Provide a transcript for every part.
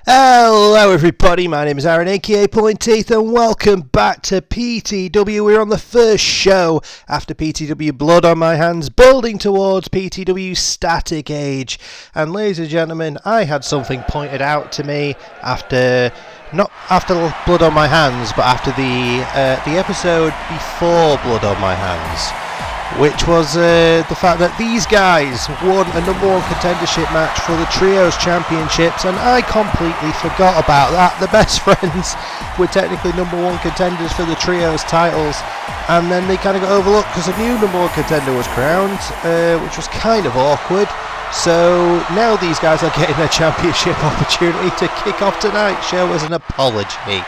Hello everybody, my name is Aaron aka AaronPullin'Teeth and welcome back to PTW. We're on the first show after PTW Blood on My Hands, building towards PTW Static Age. And ladies and gentlemen, I had something pointed out to me after, not after Blood on My Hands, but after the episode before Blood on My Hands, which was the fact that these guys won a number one contendership match for the Trios Championships, and I completely forgot about that. The best friends were technically number one contenders for the Trios titles, and then they kind of got overlooked because a new number one contender was crowned, which was kind of awkward. So now these guys are getting a championship opportunity to kick off tonight's show as an apology.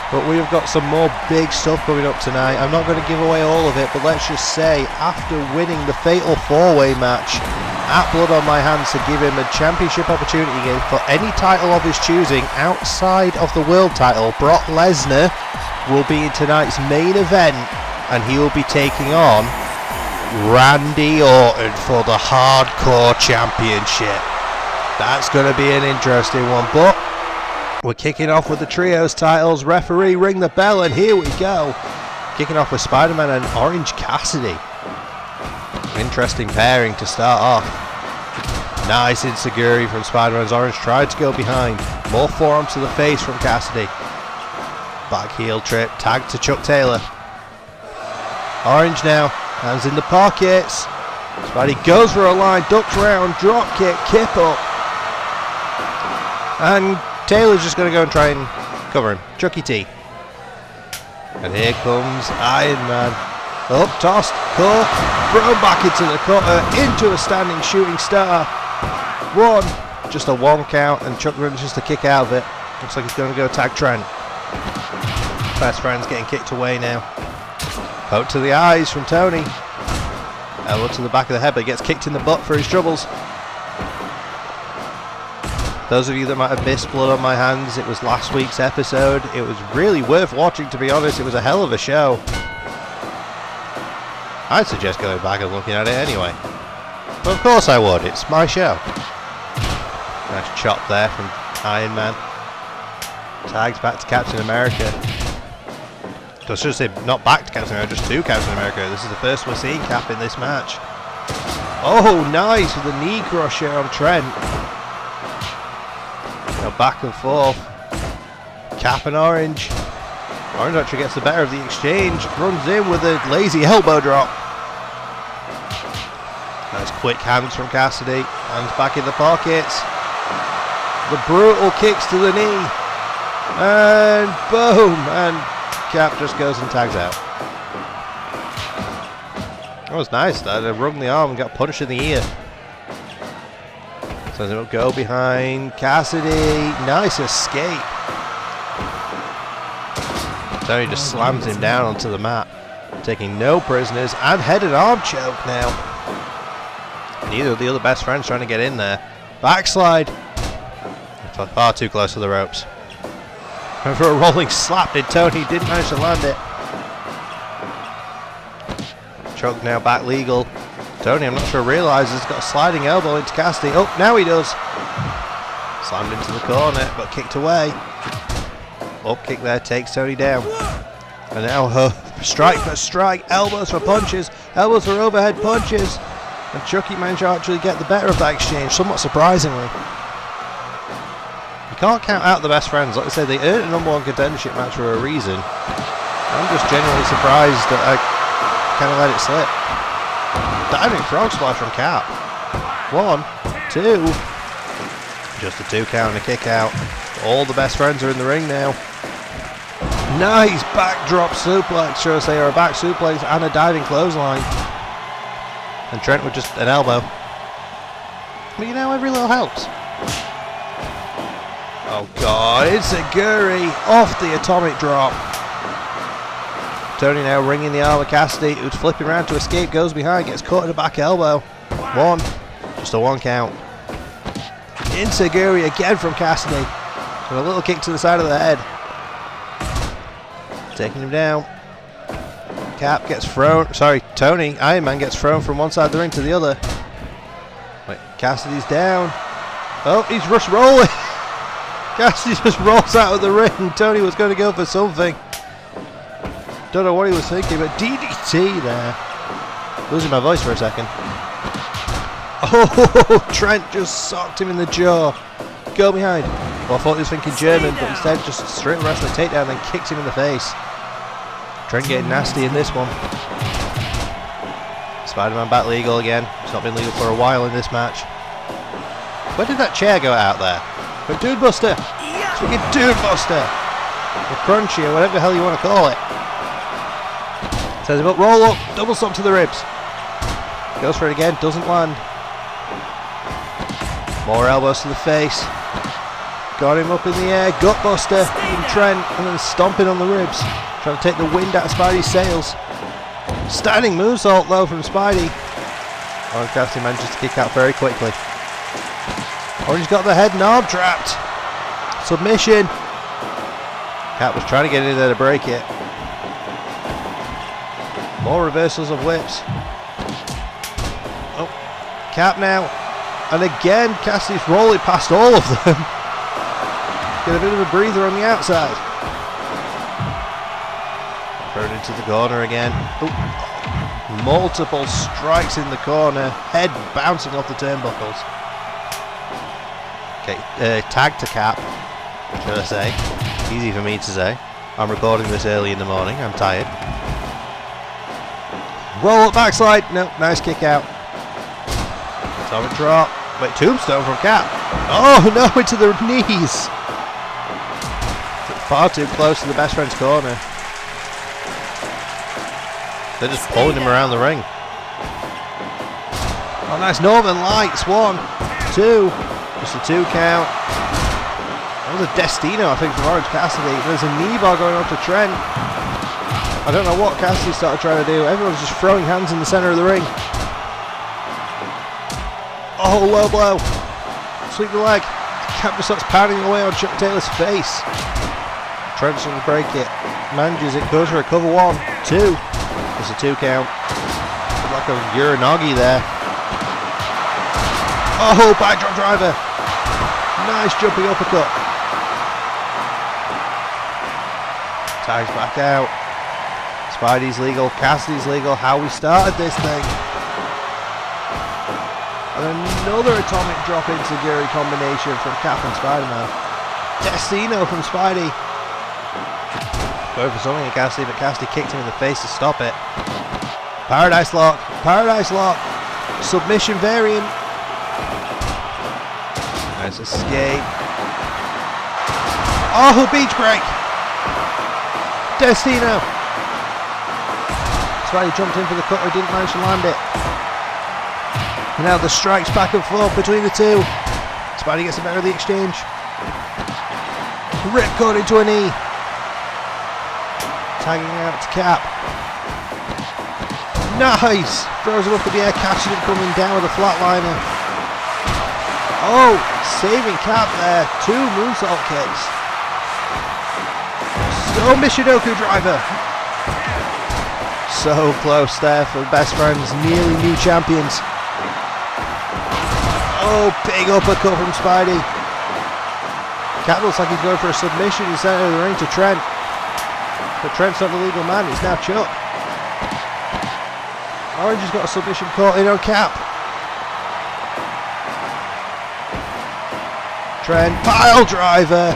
But we've got some more big stuff coming up tonight. I'm not going to give away all of it, but let's just say, after winning the Fatal 4-Way match at Blood on My Hands to give him a championship opportunity game for any title of his choosing outside of the world title, Brock Lesnar will be in tonight's main event, and he will be taking on Randy Orton for the Hardcore Championship. That's going to be an interesting one, but we're kicking off with the Trios titles. Referee, ring the bell, and here we go. Kicking off with Spider-Man and Orange Cassidy. Interesting pairing to start off. Nice enziguri from Spider-Man's Orange. Tried to go behind. More forearm to the face from Cassidy. Back heel trip. Tag to Chuck Taylor. Orange now. Hands in the pockets. Spidey goes for a line. Ducks round. Drop kick. Kip up. And Taylor's just going to go and try and cover him. Chucky T. And here comes Iron Man. Up, tossed, caught, thrown back into the cutter, into a standing shooting star. One, just a 1 count, and Chuck manages to kick out of it. Looks like he's going to go tag Trent. Best friend's getting kicked away now. Poke to the eyes from Tony. Elbow to the back of the head, but he gets kicked in the butt for his troubles. Those of you that might have missed Blood on My Hands, it was last week's episode. It was really worth watching, to be honest. It was a hell of a show. I'd suggest going back and looking at it anyway. But of course I would, it's my show. Nice chop there from Iron Man. Tags back to Captain America. I should say not back to Captain America, just to Captain America. This is the first we're seeing Cap in this match. Oh, nice with the knee crusher on Trent. Back and forth. Cap and Orange. Orange actually gets the better of the exchange. Runs in with a lazy elbow drop. Nice quick hands from Cassidy. Hands back in the pockets. The brutal kicks to the knee. And boom. And Cap just goes and tags out. That was nice. That wrung the arm and got punched in the ear. So he'll go behind Cassidy. Nice escape. Tony just slams him down onto the mat, taking no prisoners, and head and arm choke now. Neither of the other best friends trying to get in there. Backslide. Far too close to the ropes. And for a rolling slap, did Tony didn't manage to land it. Choke now back legal. Tony, I'm not sure, realises he's got a sliding elbow into Cassidy. Oh, now he does. Slammed into the corner, but kicked away. Up kick there, takes Tony down. And now strike for strike, elbows for punches, elbows for overhead punches. And Chucky managed to actually get the better of that exchange, somewhat surprisingly. You can't count out the best friends. Like I said, they earned a number one contendership match for a reason. I'm just genuinely surprised that I kind of let it slip. Diving frog splash from Cap. 1, 2. Just a 2 count and a kick out. All the best friends are in the ring now. Nice backdrop suplex. Should I say, or a back suplex and a diving clothesline. And Trent with just an elbow. But you know, every little helps. Oh god, it's a enziguri off the atomic drop. Tony now ringing the arm of Cassidy, who's flipping around to escape, goes behind, gets caught in the back elbow. 1, just a 1 count. Enziguri again from Cassidy, and a little kick to the side of the head. Taking him down. Cap gets thrown, Tony, Iron Man gets thrown from one side of the ring to the other. Wait, Cassidy's down. Oh, he's rush rolling. Cassidy just rolls out of the ring. Tony was going to go for something. Don't know what he was thinking, but DDT there. Losing my voice for a second. Oh, Trent just socked him in the jaw. Go behind. Well, I thought he was thinking German, but instead just straight wrestling takedown and then kicked him in the face. Trent getting nasty in this one. Spider-Man back legal again. It's not been legal for a while in this match. Where did that chair go out there? But Dude Buster! It's freaking Dude Buster! Or Crunchy, or whatever the hell you want to call it. Says him up, roll up, double stomp to the ribs. Goes for it again, doesn't land. More elbows to the face. Got him up in the air, gutbuster from Trent, and then stomping on the ribs. Trying to take the wind out of Spidey's sails. Standing moonsault though from Spidey. Orange Cassidy manages to kick out very quickly. Orange got the head knob trapped. Submission. Cap was trying to get in there to break it. More reversals of whips. Oh, Cap now. And again, Cassidy's rolling past all of them. Get a bit of a breather on the outside. Thrown into the corner again. Ooh. Multiple strikes in the corner. Head bouncing off the turnbuckles. Okay, tag to Cap, should I say. Easy for me to say. I'm recording this early in the morning. I'm tired. Roll up backslide. Nope, nice kick out. Atomic drop. Wait, tombstone from Cap. Oh no, into the knees. Far too close to the best friend's corner. They're just pulling him around the ring. Oh, nice Northern Lights. 1, 2. Just a 2 count. That was a Destino, I think, from Orange Cassidy. There's a knee bar going on to Trent. I don't know what Cassidy started trying to do. Everyone's just throwing hands in the centre of the ring. Oh, low blow. Sweep the leg. Cap just starts pounding away on Chuck Taylor's face. Trent's going to break it. Manages it. Goes for a cover. 1, 2. It's a 2 count. Like a Uranagi there. Oh, backdrop driver. Nice jumping uppercut. Tags back out. Spidey's legal. Cassidy's legal. How we started this thing. And another atomic drop into Gary combination from Cap and Spider-Man. Destino from Spidey. Going for something at Cassidy, but Cassidy kicked him in the face to stop it. Paradise lock. Paradise lock. Submission variant. Nice escape. Oh, beach break. Destino. Spidey jumped in for the cutter, didn't manage to land it. And now the strikes back and forth between the two. Spidey gets the better of the exchange. Ripcord into a knee. Tagging out to Cap. Nice! Throws him up in the air, catching him coming down with a flatliner. Oh, saving Cap there. 2 moonsault kicks. So Michinoku driver. So close there for the best friends, nearly new champions. Oh, big uppercut from Spidey. Cap looks like he's going for a submission in the centre of the ring to Trent. But Trent's not the legal man, it's now Chuck. Orange has got a submission caught in on Cap. Trent, pile driver.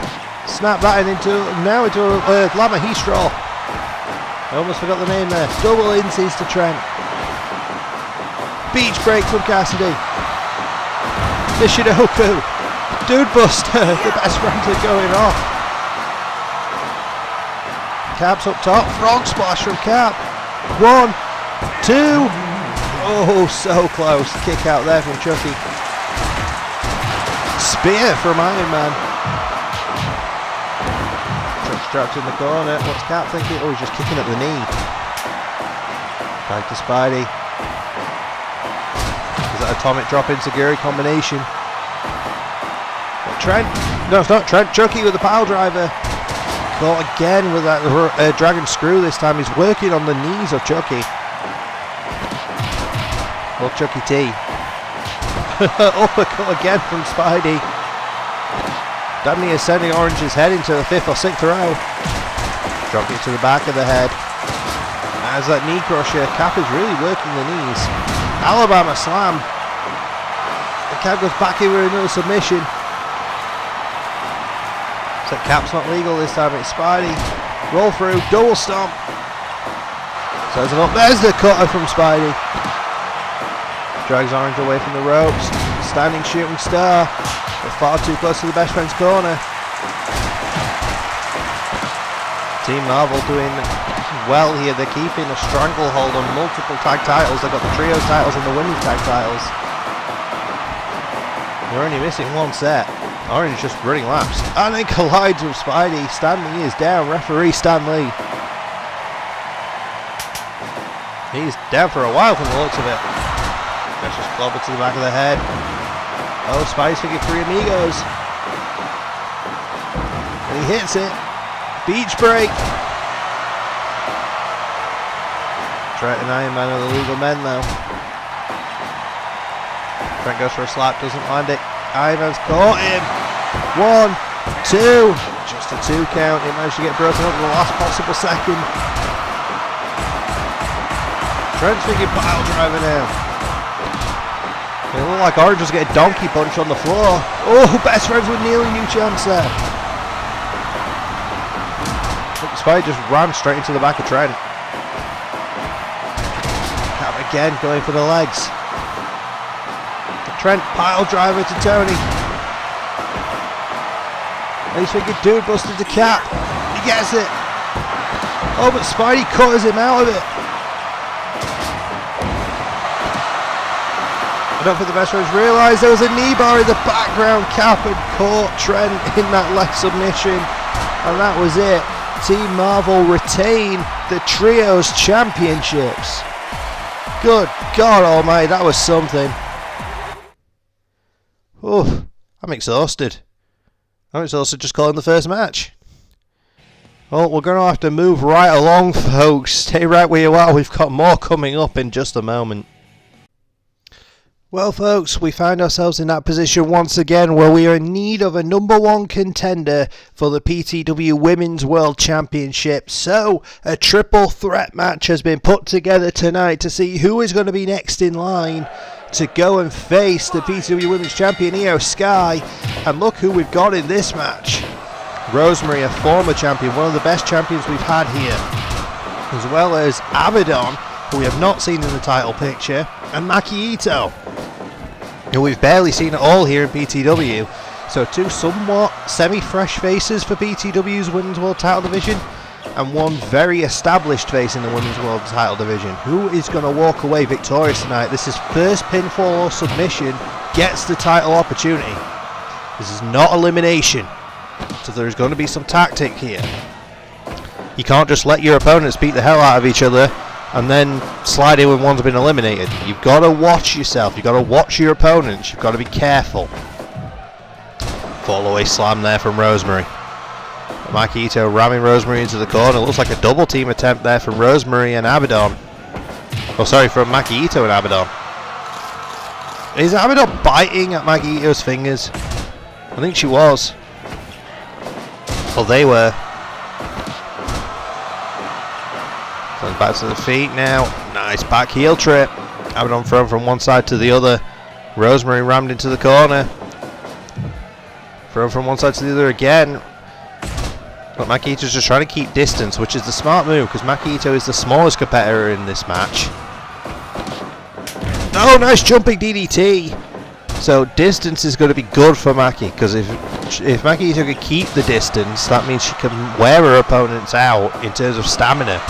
Snap that into a Lama Heat Straw. I almost forgot the name there. Double insees to Trent. Beach break from Cassidy. Michinoku. Dude Buster. The best friends are going off. Cap's up top. Frog splash from Cap. 1, 2. Oh, so close. Kick out there from Chucky. Spear from Iron Man. Chuck's trapped in the corner. What's Cap thinking? Oh, he's just kicking at the knee. Back to Spidey. Is that atomic drop into Gary combination? Trent. No, it's not Trent. Chucky with the pile driver. Caught again with that dragon screw this time. He's working on the knees of Chucky. Or Chucky T. Uppercut again from Spidey. Damn near sending Orange's head into the 5th or 6th row. Dropping it to the back of the head. As that knee crusher, Cap is really working the knees. Alabama slam. The Cap goes back in with another submission. So Cap's not legal this time, it's Spidey. Roll through, double stomp. Sets it up, there's the cutter from Spidey. Drags Orange away from the ropes. Standing shooting star. But far too close to the best friend's corner. Team Marvel doing well here. They're keeping a stranglehold on multiple tag titles. They've got the trios titles and the women's tag titles. They're only missing one set. Orange just running laps. And then collides with Spidey. Stan Lee is down. Referee Stan Lee. He's down for a while from the looks of it. Let's just club it to the back of the head. Oh, Spidey's thinking 3 amigos. And he hits it. Beach break. Trent and Iron Man are the legal men though. Trent goes for a slap, doesn't land it. Iron Man's caught him. 1, 2. Just a 2 count. It managed to get broken up in the last possible second. Trent's thinking pile driver now. It looked like Orange was getting donkey punched on the floor. Oh, best friends with nearly new chance there. Spidey just ran straight into the back of Trent. Cap again going for the legs. Trent pile driver to Tony. And he's thinking dude busted the Cap. He gets it. Oh, but Spidey cutters him out of it. I don't think the best friends realised there was a knee bar in the background. Cap had caught Trent in that left submission. And that was it. Team Marvel retain the Trios Championships. Good God almighty, that was something. Oh, I'm exhausted. I'm exhausted just calling the first match. Well, we're going to have to move right along, folks. Stay right where you are. We've got more coming up in just a moment. Well, folks, we find ourselves in that position once again where we are in need of a #1 contender for the PTW Women's World Championship. So, a triple threat match has been put together tonight to see who is going to be next in line to go and face the PTW Women's Champion, Io Sky. And look who we've got in this match. Rosemary, a former champion, one of the best champions we've had here. As well as Abaddon, who we have not seen in the title picture, and Maki Ito, who we've barely seen at all here in PTW. So 2 somewhat semi-fresh faces for PTW's Women's World Title Division, and 1 very established face in the Women's World Title Division. Who is going to walk away victorious tonight? This is first pinfall or submission, gets the title opportunity. This is not elimination, so there's going to be some tactic here. You can't just let your opponents beat the hell out of each other and then slide in when one's been eliminated. You've got to watch yourself. You've got to watch your opponents. You've got to be careful. Fall away slam there from Rosemary. Maki Ito ramming Rosemary into the corner. Looks like a double team attempt there from Rosemary and Abaddon. Oh, sorry, from Maki Ito and Abaddon. Is Abaddon biting at Maki Ito's fingers? I think she was. Well, they were. Back to the feet now. Nice back heel trip. Abaddon thrown from one side to the other. Rosemary rammed into the corner. Thrown from one side to the other again. But Maki Ito's just trying to keep distance, which is the smart move because Maki Ito is the smallest competitor in this match. Oh, nice jumping DDT. So distance is going to be good for Maki, because if Maki Ito can keep the distance, that means she can wear her opponents out in terms of stamina.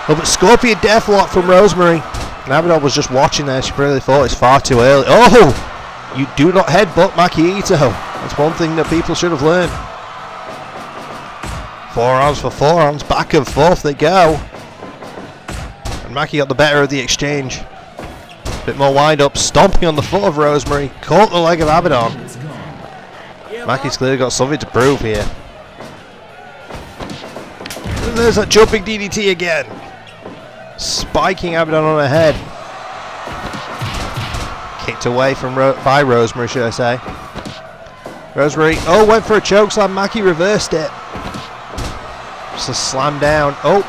Oh, but Scorpion Deathlock from Rosemary. And Abaddon was just watching there. She really thought it's far too early. Oh! You do not headbutt Maki Ito. That's one thing that people should have learned. Forearms for forearms. Back and forth they go. And Maki got the better of the exchange. Bit more wind up. Stomping on the foot of Rosemary. Caught the leg of Abaddon. Maki's clearly got something to prove here. And there's that jumping DDT again. Spiking Abaddon on her head. Kicked away from by Rosemary, should I say. Rosemary, oh, went for a choke slam. Mackie reversed it. Just a slam down. Oh,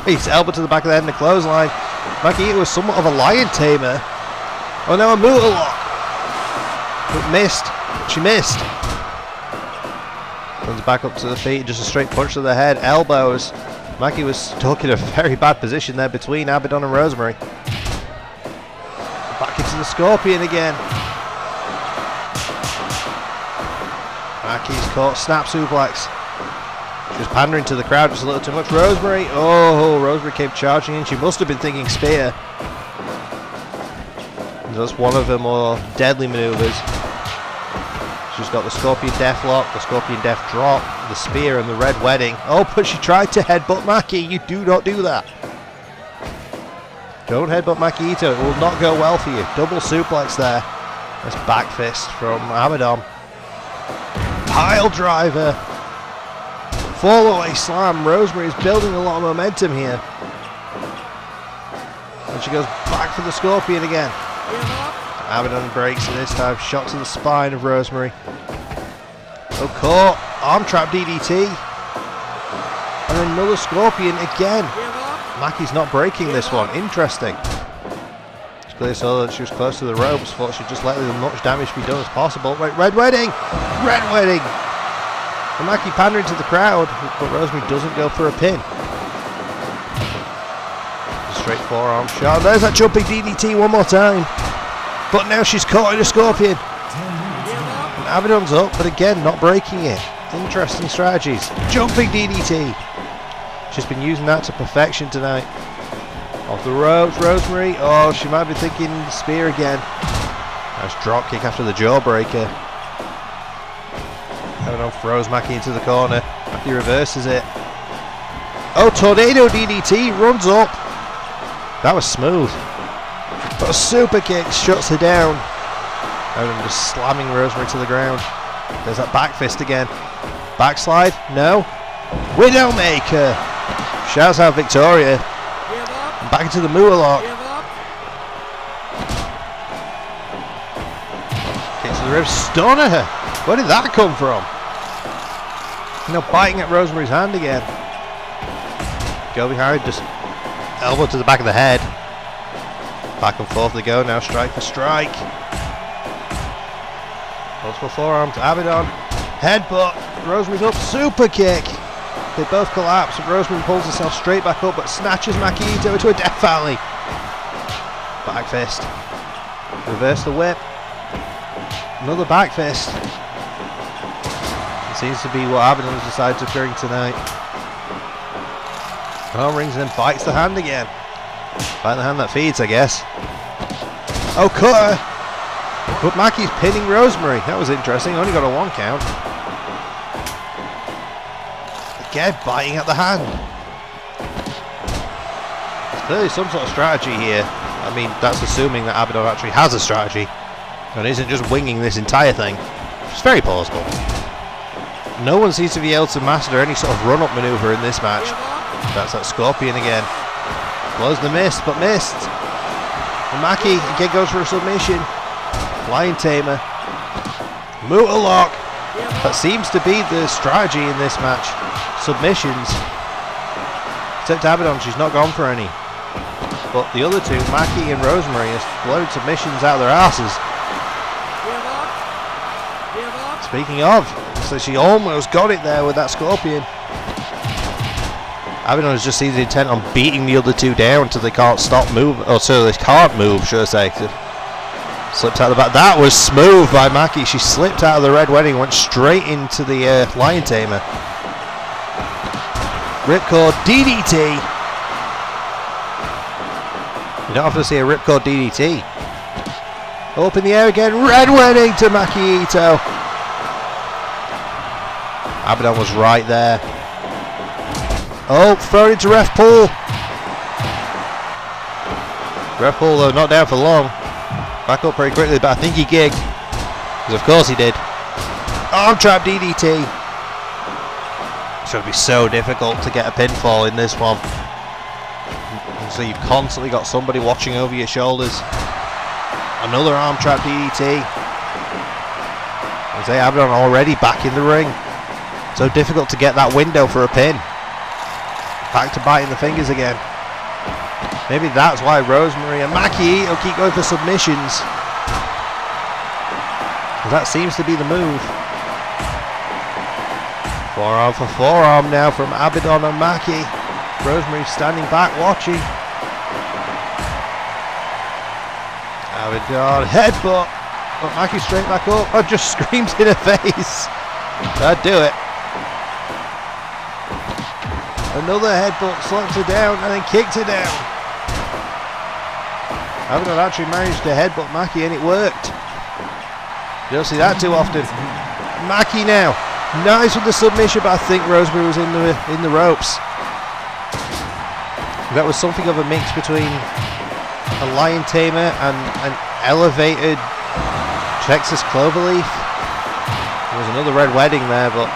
nice elbow to the back of the head and a clothesline. Mackie Ito was somewhat of a lion tamer. Oh, now a Muta lock. But missed. She missed. Comes back up to the feet. Just a straight punch to the head. Elbows. Mackie was stuck in a very bad position there between Abaddon and Rosemary. Back into the Scorpion again. Mackie's caught. Snap suplex. She was pandering to the crowd just a little too much. Rosemary. Oh, Rosemary came charging in. She must have been thinking spear. That's one of her more deadly maneuvers. She's got the Scorpion Death Lock, the Scorpion Death Drop, the Spear, and the Red Wedding. Oh, but she tried to headbutt Mackie. You do not do that. Don't headbutt Mackie Ito. It will not go well for you. Double suplex there. That's back fist from Abaddon. Pile driver. Fall away slam. Rosemary's building a lot of momentum here. And she goes back for the Scorpion again. Abaddon breaks it this time. Shot to the spine of Rosemary. Oh, caught. Arm trap DDT. And another Scorpion again. Mackie's not breaking this one. Interesting. It's clear so that she was close to the ropes. Thought she'd just let as much damage be done as possible. Right, Red Wedding. Red Wedding. And Mackie pandering to the crowd, but Rosemary doesn't go for a pin. Straight forearm shot. There's that jumping DDT one more time. But now she's caught in a Scorpion. And Abaddon's up, but again, not breaking it. Interesting strategies. Jumping DDT. She's been using that to perfection tonight. Off the ropes, Rosemary. Oh, she might be thinking spear again. Nice drop kick after the jawbreaker. Abaddon throws Mackie into the corner. Mackie reverses it. Oh, tornado DDT. Runs up. That was smooth. But a super kick shuts her down. Abaddon just slamming Rosemary to the ground. There's that back fist again. Backslide? No. Widowmaker. Shouts out Victoria. Back into the Muta lock. Kick to the ribs. Stunner. Where did that come from? You know, biting at Rosemary's hand again. Go behind, just elbow to the back of the head. Back and forth they go, now strike for strike. Multiple forearm to Abaddon. Headbutt. Rosemary's up. Super kick. They both collapse. Rosemary pulls herself straight back up, but snatches Mackie Ito into a Death Valley. Back fist. Reverse the whip. Another back fist. It seems to be what Abaddon has decided to bring tonight. Arm rings and then bites the hand again. Bite the hand that feeds, I guess. Oh, cutter! But Mackie's pinning Rosemary. That was interesting. Only got a 1 count. Again, biting at the hand. There's clearly some sort of strategy here. I mean, that's assuming that Abaddon actually has a strategy and isn't just winging this entire thing. It's very plausible. No one seems to be able to master any sort of run-up maneuver in this match. That's that Scorpion again. Blows the mist, but missed. And Mackie again goes for a submission. Lion Tamer. Muta lock. That seems to be the strategy in this match. Submissions. Except Abaddon, she's not gone for any. But the other two, Mackie and Rosemary, have blown submissions out of their asses. Speaking of, so she almost got it there with that Scorpion. Abaddon has just seems intent on beating the other two down until they can't stop moving, or so they can't move, should I say. Slipped out of the back. That was smooth by Mackie. She slipped out of the Red Wedding, went straight into the Lion Tamer. Ripcord DDT. You don't often see a Ripcord DDT. Up in the air again. Red Wedding to Mackie Ito. Abaddon was right there. Oh, thrown into ref pull. Ref pull though, not down for long. Back up pretty quickly, but I think he gigged. Because of course he did. Arm trap DDT. It's going to be so difficult to get a pinfall in this one. So you've constantly got somebody watching over your shoulders. Another arm trap DDT. As say, Abaddon already back in the ring. So difficult to get that window for a pin. Back to biting the fingers again. Maybe that's why Rosemary and Maki will keep going for submissions. That seems to be the move. Forearm for forearm now from Abaddon and Maki. Rosemary standing back watching. Abaddon headbutt. But Maki straight back up. Oh, just screams in her face. That'd do it. Another headbutt, slapped her down and then kicked her down. Abaddon actually managed to headbutt Maki and it worked. You don't see that too often. Maki now. Nice with the submission, but I think Rosemary was in the ropes. That was something of a mix between a lion tamer and an elevated Texas cloverleaf. There was another red wedding there, but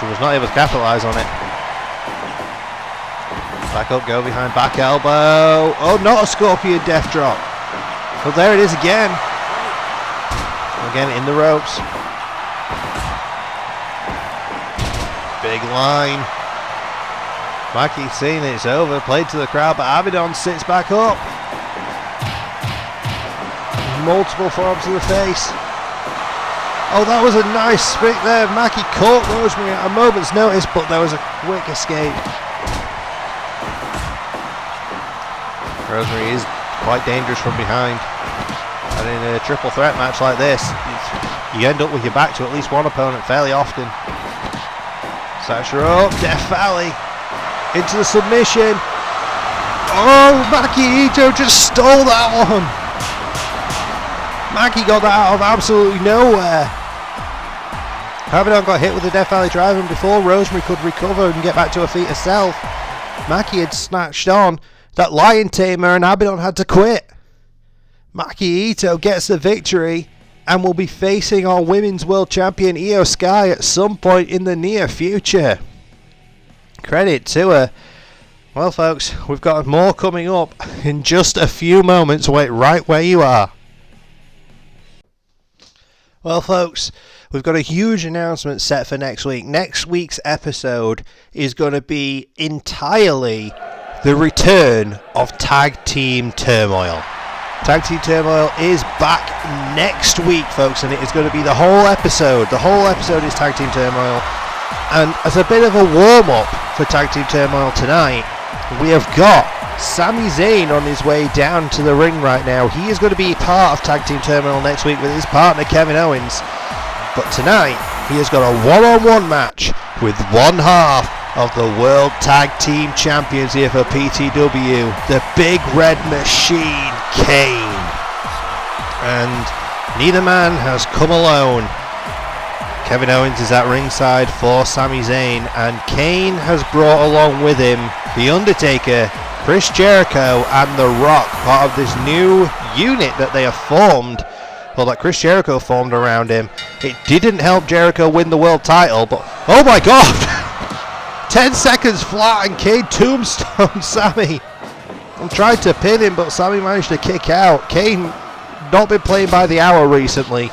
she was not able to capitalize on it. Back up, go behind, back elbow. Oh, not a scorpion death drop. But there it is again. Again in the ropes. Big line. Maki seeing it's over, played to the crowd, but Abaddon sits back up. Multiple forearms to the face. Oh, that was a nice split there. Maki caught Rosemary at a moment's notice, but there was a quick escape. Rosemary is quite dangerous from behind. And in a triple threat match like this, you end up with your back to at least one opponent fairly often. Sasha up, Death Valley, into the submission. Oh, Maki Ito just stole that one. Maki got that out of absolutely nowhere. Abaddon got hit with the Death Valley drive, and before Rosemary could recover and get back to her feet herself, Maki had snatched on that lion tamer and Abaddon had to quit. Maki Ito gets the victory and will be facing our Women's World Champion Io Sky at some point in the near future. Credit to her. Well, folks, we've got more coming up in just a few moments. Wait right where you are. Well, folks, we've got a huge announcement set for next week. Next week's episode is going to be entirely the return of Tag Team Turmoil. Tag Team Turmoil is back next week, folks, and it is going to be the whole episode. The whole episode is Tag Team Turmoil. And as a bit of a warm-up for Tag Team Turmoil tonight, we have got Sami Zayn on his way down to the ring right now. He is going to be part of Tag Team Turmoil next week with his partner Kevin Owens. But tonight, he has got a one-on-one match with one half of the World Tag Team Champions here for PTW, the Big Red Machine, Kane. And neither man has come alone. Kevin Owens is at ringside for Sami Zayn, and Kane has brought along with him The Undertaker, Chris Jericho and The Rock, part of this new unit that they have formed, or that Chris Jericho formed around him. It didn't help Jericho win the world title, but oh my god! 10 seconds flat and Kane tombstone Sami. I'm trying to pin him, but Sami managed to kick out. Kane not been playing by the hour recently.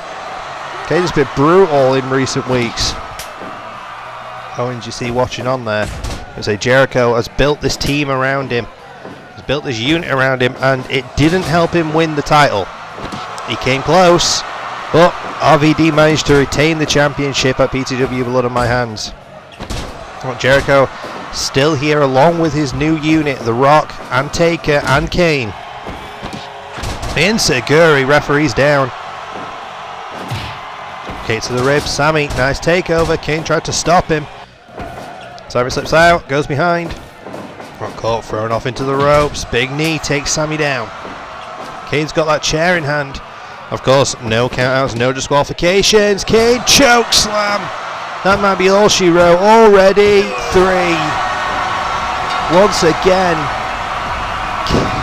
Kane's been brutal in recent weeks. Owens, you see watching on there. I say Jericho has built this team around him. Has built this unit around him, and it didn't help him win the title. He came close, but RVD managed to retain the championship at PTW Blood on My Hands. Jericho still here along with his new unit, The Rock and Taker and Kane. Inseguri referees down. Kick to the ribs, Sami, nice takeover. Kane tried to stop him. Sami slips out, goes behind. Rock caught, thrown off into the ropes. Big knee takes Sami down. Kane's got that chair in hand. Of course, no countouts, no disqualifications. Kane choke slam. That might be all she wrote. Already 3. Once again,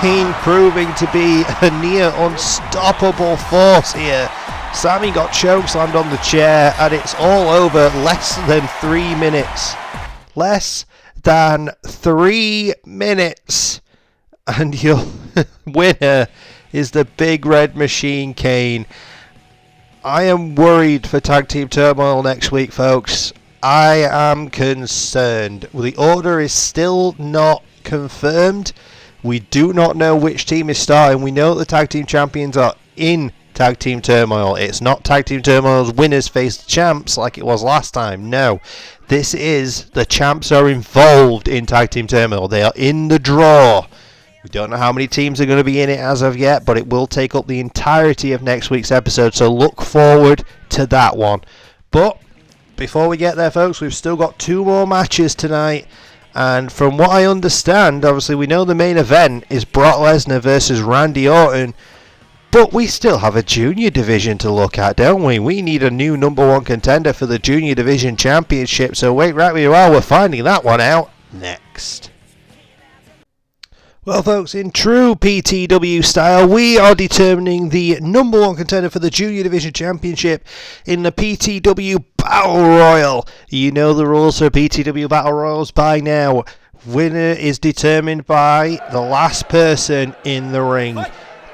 Kane proving to be a near unstoppable force here. Sami got chokeslammed on the chair, and it's all over less than 3 minutes. Less than 3 minutes. And your winner is the Big Red Machine, Kane. I am worried for Tag Team Turmoil next week, folks. I am concerned. The order is still not confirmed. We do not know which team is starting. We know that the Tag Team Champions are in Tag Team Turmoil. It's not Tag Team Turmoil's winners face the champs like it was last time. No. This is the champs are involved in Tag Team Turmoil. They are in the draw. We don't know how many teams are going to be in it as of yet, but it will take up the entirety of next week's episode, so look forward to that one. But before we get there, folks, we've still got 2 more matches tonight, and from what I understand, obviously we know the main event is Brock Lesnar versus Randy Orton, but we still have a junior division to look at, don't we? We need a new #1 contender for the junior division championship, so wait right where you are, we're finding that one out next. Well, folks, in true PTW style, we are determining the #1 contender for the Junior Division Championship in the PTW Battle Royal. You know the rules for PTW Battle Royals by now. Winner is determined by the last person in the ring.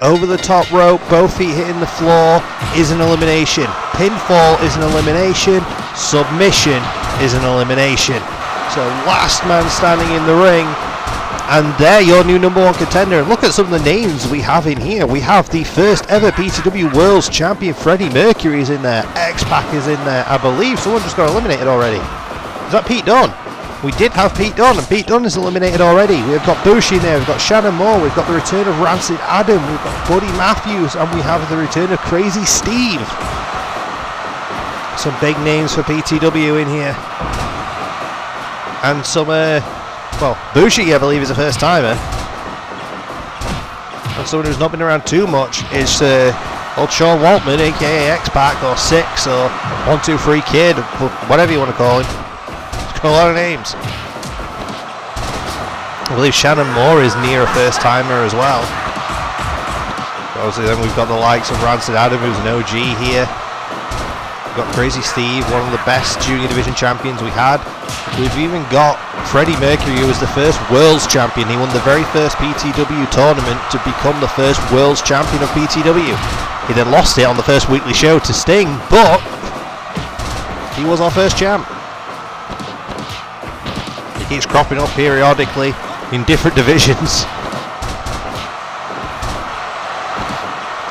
Over the top rope, both feet hitting the floor is an elimination. Pinfall is an elimination. Submission is an elimination. So last man standing in the ring. And they're your new #1 contender. And look at some of the names we have in here. We have the first ever PTW World's Champion, Freddie Mercury, is in there. X-Pac is in there. I believe someone just got eliminated already. Is that Pete Dunne? We did have Pete Dunne, and Pete Dunne is eliminated already. We've got Bushi in there. We've got Shannon Moore. We've got the return of Rancid Adam. We've got Buddy Matthews. And we have the return of Crazy Steve. Some big names for PTW in here. And some... well, Bushi, I believe, is a first timer. And someone who's not been around too much is old Sean Waltman, aka X-Pac, or Six, or 123 Kid, whatever you want to call him. He's got a lot of names. I believe Shannon Moore is near a first timer as well. Obviously, then we've got the likes of Rancid Adam, who's an OG here. We've got Crazy Steve, one of the best junior division champions we had. We've even got Freddie Mercury, who was the first world's champion. He won the very first PTW tournament to become the first world's champion of PTW. He then lost it on the first weekly show to Sting, but he was our first champ. He keeps cropping up periodically in different divisions.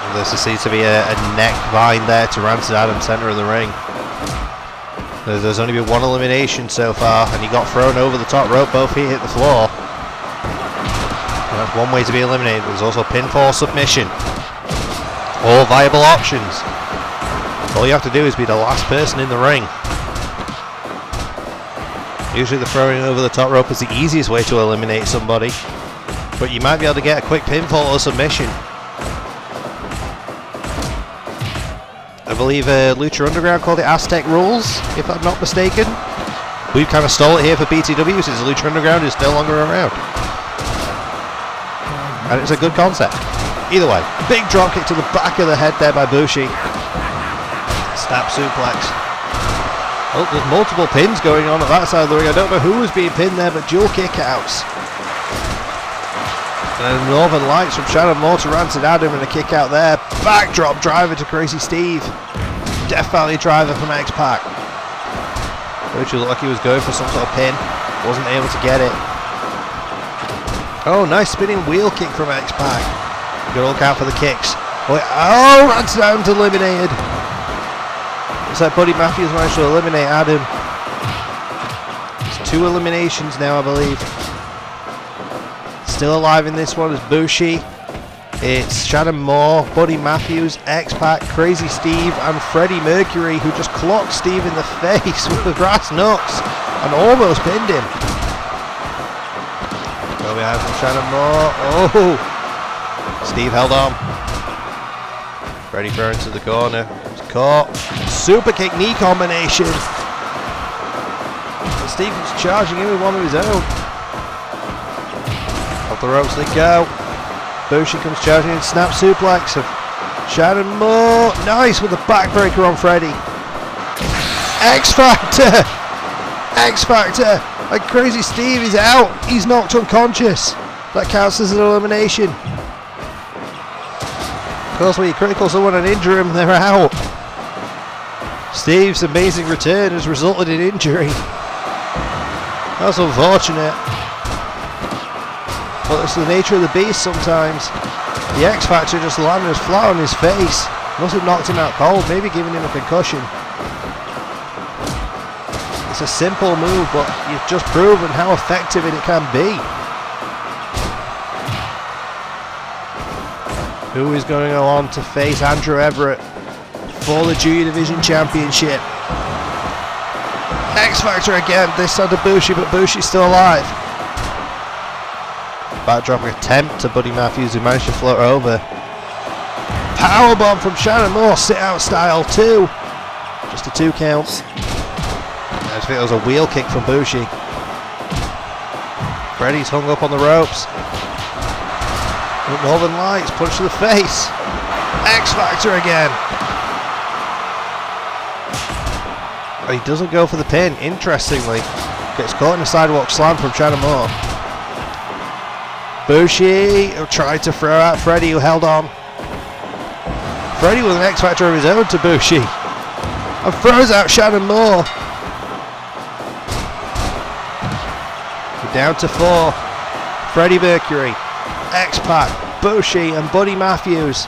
And there seems to be a neck vine there to Rancid Adam, centre of the ring. There's only been one elimination so far, and he got thrown over the top rope, both feet hit the floor. And that's one way to be eliminated, but there's also pinfall, submission. All viable options. All you have to do is be the last person in the ring. Usually the throwing over the top rope is the easiest way to eliminate somebody, but you might be able to get a quick pinfall or submission. I believe Lucha Underground called it Aztec Rules, if I'm not mistaken. We've kind of stole it here for PTW since Lucha Underground is no longer around. And it's a good concept. Either way, big drop kick to the back of the head there by Bushi. Snap suplex. Oh, there's multiple pins going on at that side of the ring. I don't know who was being pinned there, but dual kickouts. And Northern Lights from Shannon Moore to Rancid Adam and a kick out there. Backdrop driver to Crazy Steve. Death Valley driver from X-Pac. Bushi looked like he was going for some sort of pin. Wasn't able to get it. Oh, nice spinning wheel kick from X-Pac. Got to look out for the kicks. Oh, Rancid Adam's eliminated. Looks like Buddy Matthews managed to eliminate Adam. There's 2 eliminations now, I believe. Still alive in this one is Bushi. It's Shannon Moore, Buddy Matthews, X-Pac, Crazy Steve, and Freddie Mercury, who just clocked Steve in the face with the brass knucks and almost pinned him. Go behind from Shannon Moore. Oh! Steve held on. Freddie thrown to the corner. It's caught. Super kick knee combination. And Steve was charging in with one of his own. Off the ropes they go. Bushi comes charging in, snap suplex of Shannon Moore. Nice with the backbreaker on Freddie. X Factor! X Factor! And Crazy Steve is out. He's knocked unconscious. That counts as an elimination. Of course, when you critical someone and injure him, they're out. Steve's amazing return has resulted in injury. That's unfortunate. But it's the nature of the beast sometimes. The X Factor just landed flat on his face. Must have knocked him out cold, maybe giving him a concussion. It's a simple move, but you've just proven how effective it can be. Who is going to go on to face Andrew Everett for the Junior Division Championship? X Factor again, this time to Bushi, but Bushi's still alive. Backdrop attempt to Buddy Matthews, who managed to float over. Powerbomb from Shannon Moore, sit out style 2. Just a 2 count. I think it was a wheel kick from Bushi. Freddie's hung up on the ropes. Northern Lights, punch to the face. X Factor again. He doesn't go for the pin, interestingly. Gets caught in a sidewalk slam from Shannon Moore. Bushi tried to throw out Freddie, who held on. Freddie with an X Factor of his own to Bushi. And throws out Shannon Moore. We're down to 4. Freddie Mercury, X-Pac, Bushi and Buddy Matthews.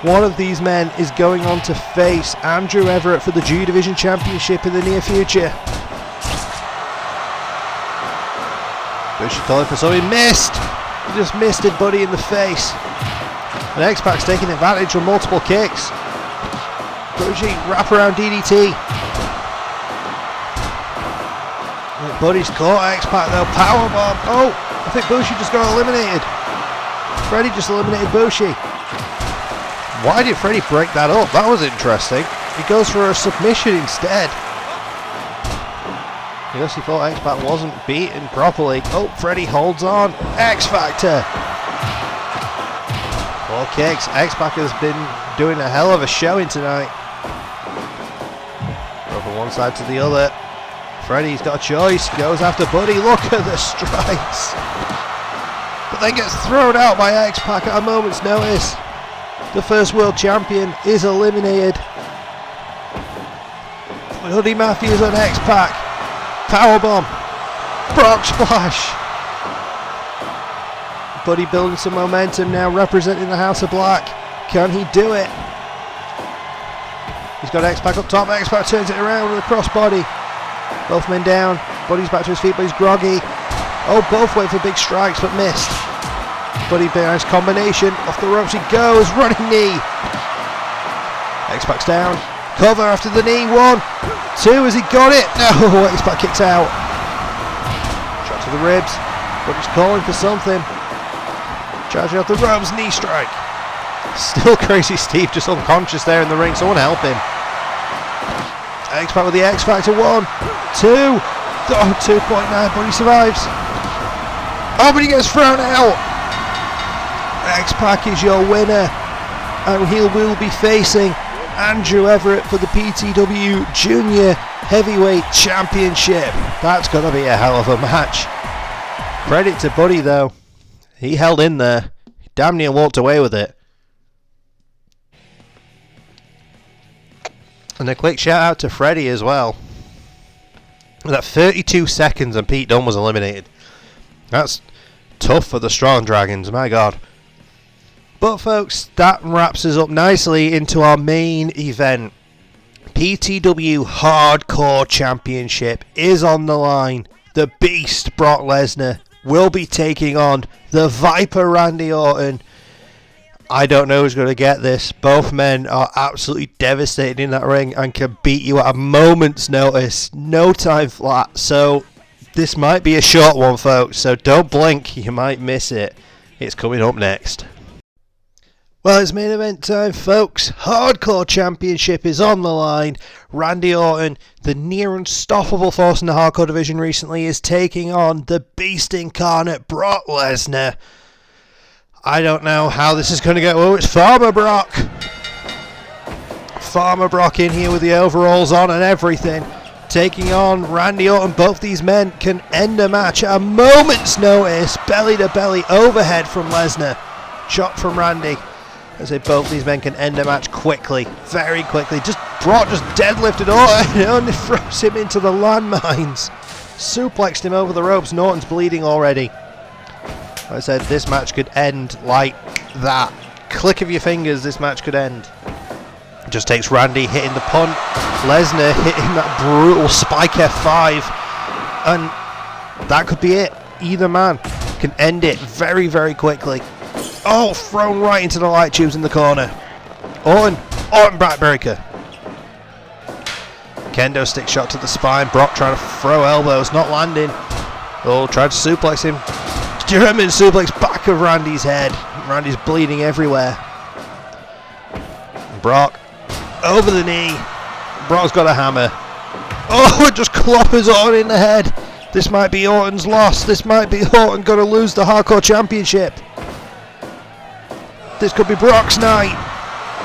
One of these men is going on to face Andrew Everett for the Junior Division Championship in the near future. Bushi calling for something, missed! He just missed it, Buddy in the face. And X-Pac's taking advantage from multiple kicks. Bushi, wraparound DDT. Buddy's caught X-Pac though, powerbomb. Oh, I think Bushi just got eliminated. Freddie just eliminated Bushi. Why did Freddie break that up? That was interesting. He goes for a submission instead. I guess he thought X-Pac wasn't beaten properly. Oh, Freddie holds on. X-Factor. 4 kicks. X-Pac has been doing a hell of a showing tonight. Go from one side to the other. Freddie's got a choice. Goes after Buddy. Look at the strikes. But then gets thrown out by X-Pac at a moment's notice. The first world champion is eliminated. Buddy Matthews on X-Pac. Powerbomb. Brock Splash. Buddy building some momentum now, representing the House of Black. Can he do it? He's got X-Pac up top. X-Pac turns it around with a crossbody. Both men down. Buddy's back to his feet, but he's groggy. Oh, both went for big strikes, but missed. Buddy, nice combination. Off the ropes he goes. Running knee. X-Pac's down. Cover after the knee. 1, 2. Has he got it? No. X-Pac kicks out. Shot to the ribs. Buddy's calling for something. Charging off the ropes. Knee strike. Still Crazy Steve just unconscious there in the ring. Someone help him. X-Pac with the X-Factor. 1, 2. Oh, 2.9. Buddy survives. Oh, but he gets thrown out. X-Pac is your winner, and he will be facing Andrew Everett for the PTW Junior Heavyweight Championship. That's going to be a hell of a match. Credit to Buddy though. He held in there. He damn near walked away with it. And a quick shout out to Freddie as well. That 32 seconds and Pete Dunne was eliminated. That's tough for the Strong Dragons, my god. But folks, that wraps us up nicely into our main event. PTW Hardcore Championship is on the line. The Beast Brock Lesnar will be taking on the Viper Randy Orton. I don't know who's going to get this. Both men are absolutely devastated in that ring and can beat you at a moment's notice. No time flat. So this might be a short one, folks. So don't blink. You might miss it. It's coming up next. Well, it's main event time, folks. Hardcore Championship is on the line. Randy Orton, the near unstoppable force in the Hardcore division recently, is taking on the Beast Incarnate, Brock Lesnar. I don't know how this is going to go. Oh, it's Farmer Brock. Farmer Brock in here with the overalls on and everything. Taking on Randy Orton. Both these men can end a match at a moment's notice. Belly to belly overhead from Lesnar. Shot from Randy. I say both these men can end a match quickly, very quickly. Just Brock just deadlifted Orton and only throws him into the landmines. Suplexed him over the ropes. Norton's bleeding already. Like I said, this match could end like that. Click of your fingers, this match could end. Just takes Randy hitting the punt. Lesnar hitting that brutal spike F5. And that could be it. Either man can end it very, very quickly. Oh, thrown right into the light tubes in the corner. Orton backbreaker. Kendo stick shot to the spine. Brock trying to throw elbows, not landing. Oh, tried to suplex him. German suplex back of Randy's head. Randy's bleeding everywhere. Brock over the knee. Brock's got a hammer. Oh, it just cloppers Orton in the head. This might be Orton's loss. This might be Orton going to lose the Hardcore Championship. This could be Brock's night.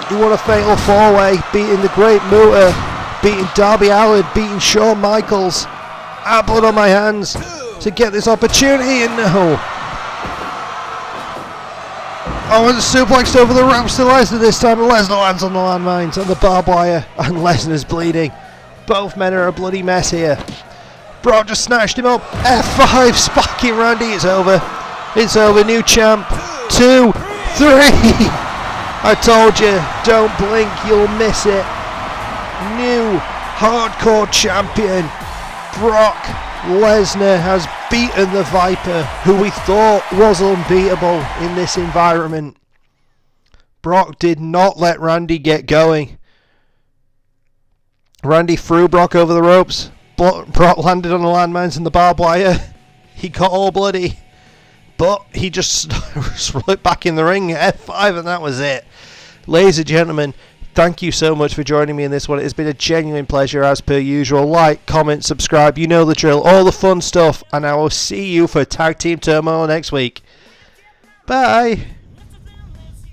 He won a fatal 4-way, beating the Great Muta, beating Darby Allin, beating Shawn Michaels. I have blood on my hands to get this opportunity, and no. Oh, and suplexed over the ropes to Lesnar this time, and Lesnar lands on the landmines and the barbed wire, and Lesnar's bleeding. Both men are a bloody mess here. Brock just snatched him up. F5, spiking Randy. It's over. It's over. New champ. 2, 3. I told you, don't blink, you'll miss it. New Hardcore Champion Brock Lesnar has beaten the Viper, who we thought was unbeatable in this environment. Brock did not let Randy get going. Randy threw Brock over the ropes. Brock landed on the landmines and the barbed wire. He got all bloody. But he just split back in the ring, F5, and that was it. Ladies and gentlemen, thank you so much for joining me in this one. It has been a genuine pleasure as per usual. Like, comment, subscribe, you know the drill, all the fun stuff. And I will see you for Tag Team Turmoil next week. Bye.